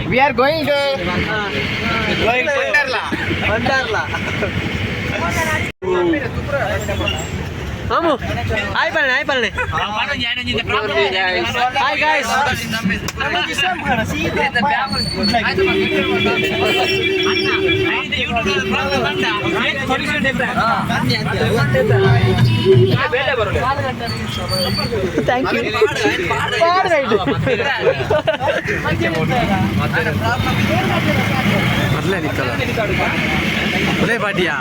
We are going to Wonderla. Kamu, hai palne. Hi guys. Thank you. Boleh padia.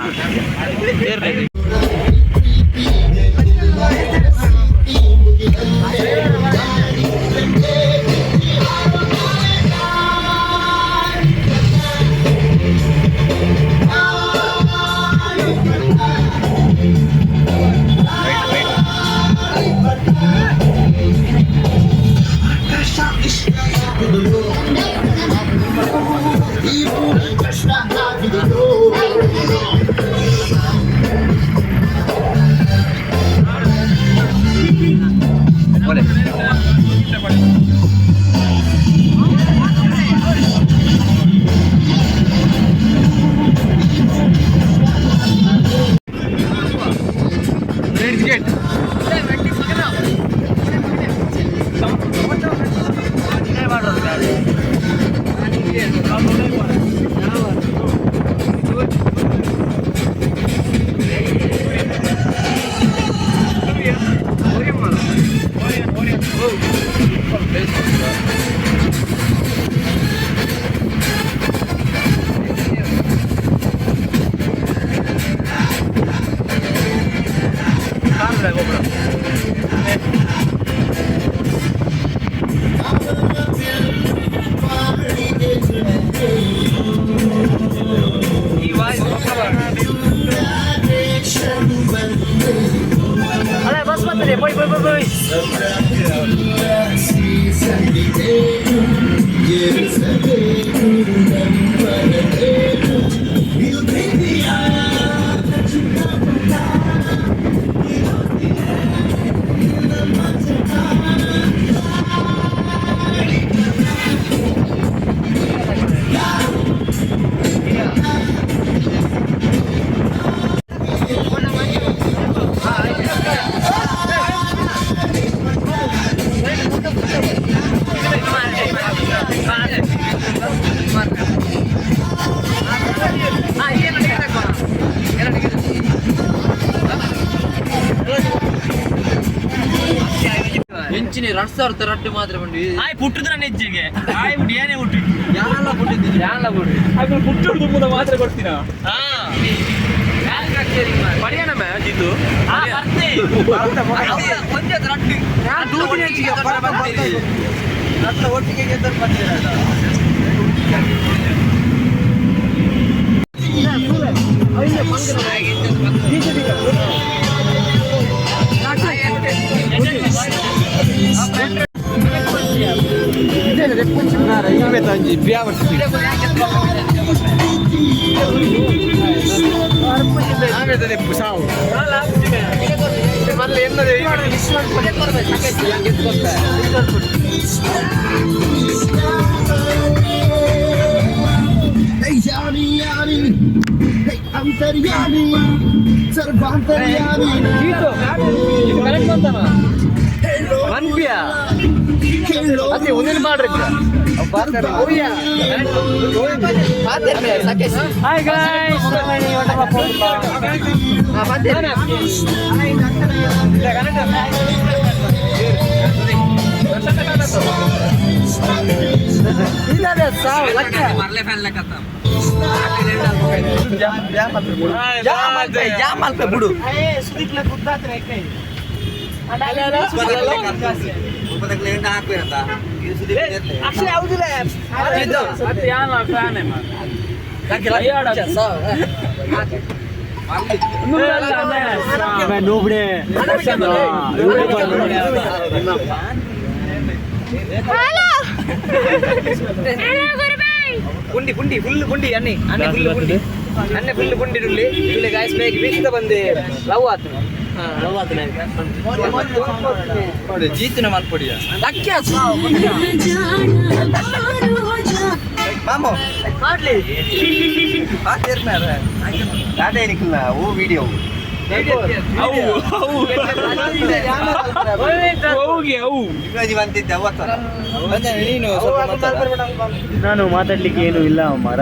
ಹೆಂಚಿನಿ ರಸ ರಟ್ಟು ಮಾತ್ರ ಬಂದ್ವಿ ಆಯ್ ಪುಟ್ಟದ್ರ ನೆಜ್ಜಿಗೆ ಆಯ್ ಬಿಡಿ ಏನೇ ಹುಟ್ಟು ಯಾನೆಲ್ಲ ಕೊಟ್ಟಿದ್ದೀನಿ ಯಾನೆಲ್ಲ ಕೊಡ್ರಿ ಅದು ಪುಟ್ಟು ತುಂಬದ ಮಾತ್ರ ಕೊಡ್ತೀನ ಪಡಿಯೋಣ ಮ್ಯಾಚ್ ಇದು ಒಟ್ಟಿಗೆ ಗೆದ್ದರು ಬರ್ತೀರ tanji biar Así, unen madre. Hi guys. Actually, I would Pundi, full pundi, Annie, full pundi. Annie full pundi, guys, make wish the one love. ನೋಡಿ ಜೀತಿನ ಮಲ್ಪೊಡಿಯ ಮಾಮು ಟಾಟಾ ಏನಿಕ್ಕಿಲ್ಲ ಓ ವಿಡಿಯೋ ನಾನು ಮಾತಾಡ್ಲಿಕ್ಕೆ ಏನು ಇಲ್ಲ ಮರ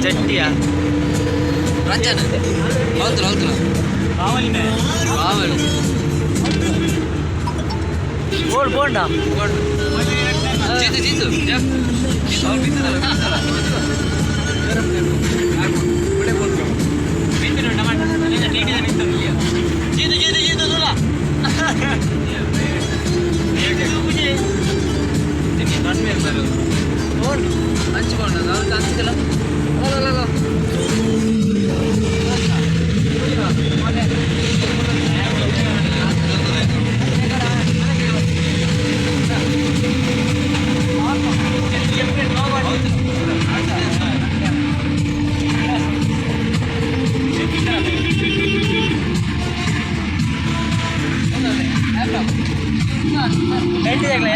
జట్టియా రంజన్ అవుతున్నా కావాలి ఓడ్ పోండా జీతు ಹಂಚ್ಕೊಂಡ ಅವ್ರಿಗೆ ಹಂಚಿಕಲ್ಲ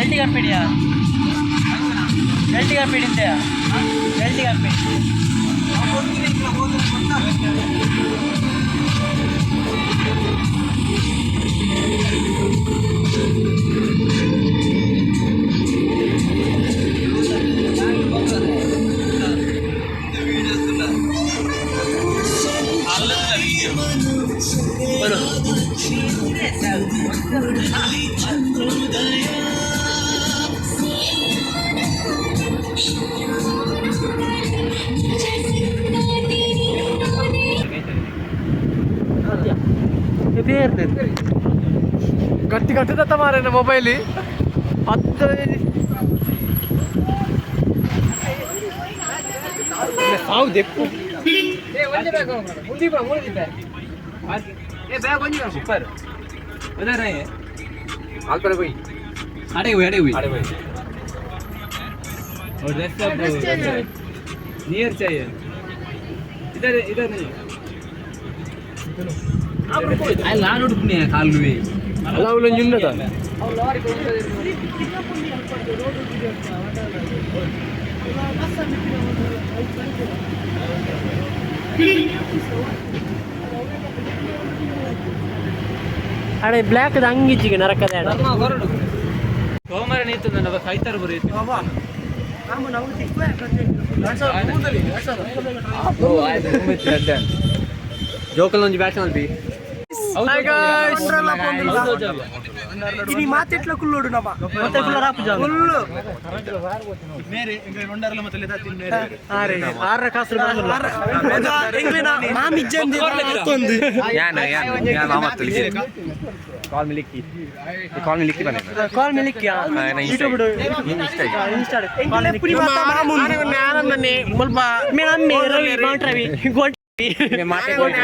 ಎಲ್ಟಿ ಕಂಪನಿಯಾ ಎಲ್ಟಿ ಕಂಪನಿ ಇದೆಯಾ ಎಲ್ಟಿ ಕಂಪನಿ ಗಟ್ಟಿ ಮಾರೇನ ಮೊಬೈಲಿ 10 ಹೌದು ಸೂಪರ್ आलपर कोई अड़े हुई और रेस्ट नियर चाहिए इधर नहीं लाल उड़पने काल में अल्लाह उलन जुन्नता ಅಡೆ ಬ್ಲ್ಯಾಕ್ ಹಂಗಿಚ್ಚಿಗೆ ನರಕದ ಸೋಮವಾರ ನೀತು ನನ್ನ ಕೈತಾರ ಬರೀತಿ ಜೋಕಲ್ ಒಂದು ಬ್ಯಾಚ್ ಮಾಡಿ ఇది మాతెట్ల కుల్లోడు నమ మొత్తం కుల్ల రాపు జాను కుల్లు మేరే ఇంగ వండర్ల ಮತ್ತೆ ಲೆದ ತಿನ್ ಮೇರೆ ಆರೆ ಆರ ಕಾಸು ಬಂದಲ್ಲ ಇಂಗ್ಲಿನ ಮಾಮ್ ಇಜ್ಜಂದಿ ಮತ್ತೊಂದು ಯಾನ ಮಾಮತ್ತಲಿ ಕಾಲ್ ಮಿಲಿಕ್ಕಿ ಬನ್ನಿ ಕಾಲ್ ಮಿಲಿಕ್ಕಿ ಯೂಟ್ಯೂಬ್ ಇನ್ಸ್ಟಾ ಕಾಲ್ ಮಿಲಿಕ್ಕಿ ಮಾಮು ನಾನನ್ನೇ ಸ್ವಲ್ಪ ಮೇನಮ್ಮೆ ರವಿ ಮೌಂಟ್ ರವಿ ಗೋಲ್ಡ್ ಮಾತೆ gold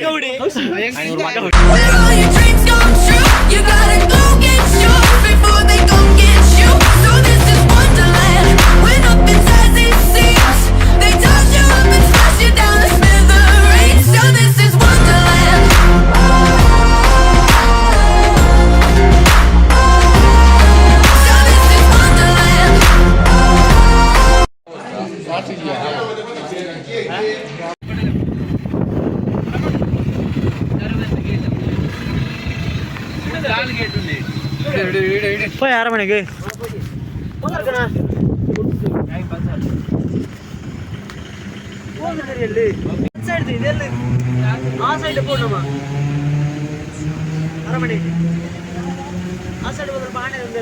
Goudi Where all your dreams come true, you gotta go get yours before they go get you. So this is Wonderland. When up inside these seats, they toss you up and smash you down to smithereens. So this is Wonderland. So this is Wonderland. పోయి ఆర మణికి ఆ side పోడమ్మా అరమణి ఆ side పోతే బాగానే ఉంది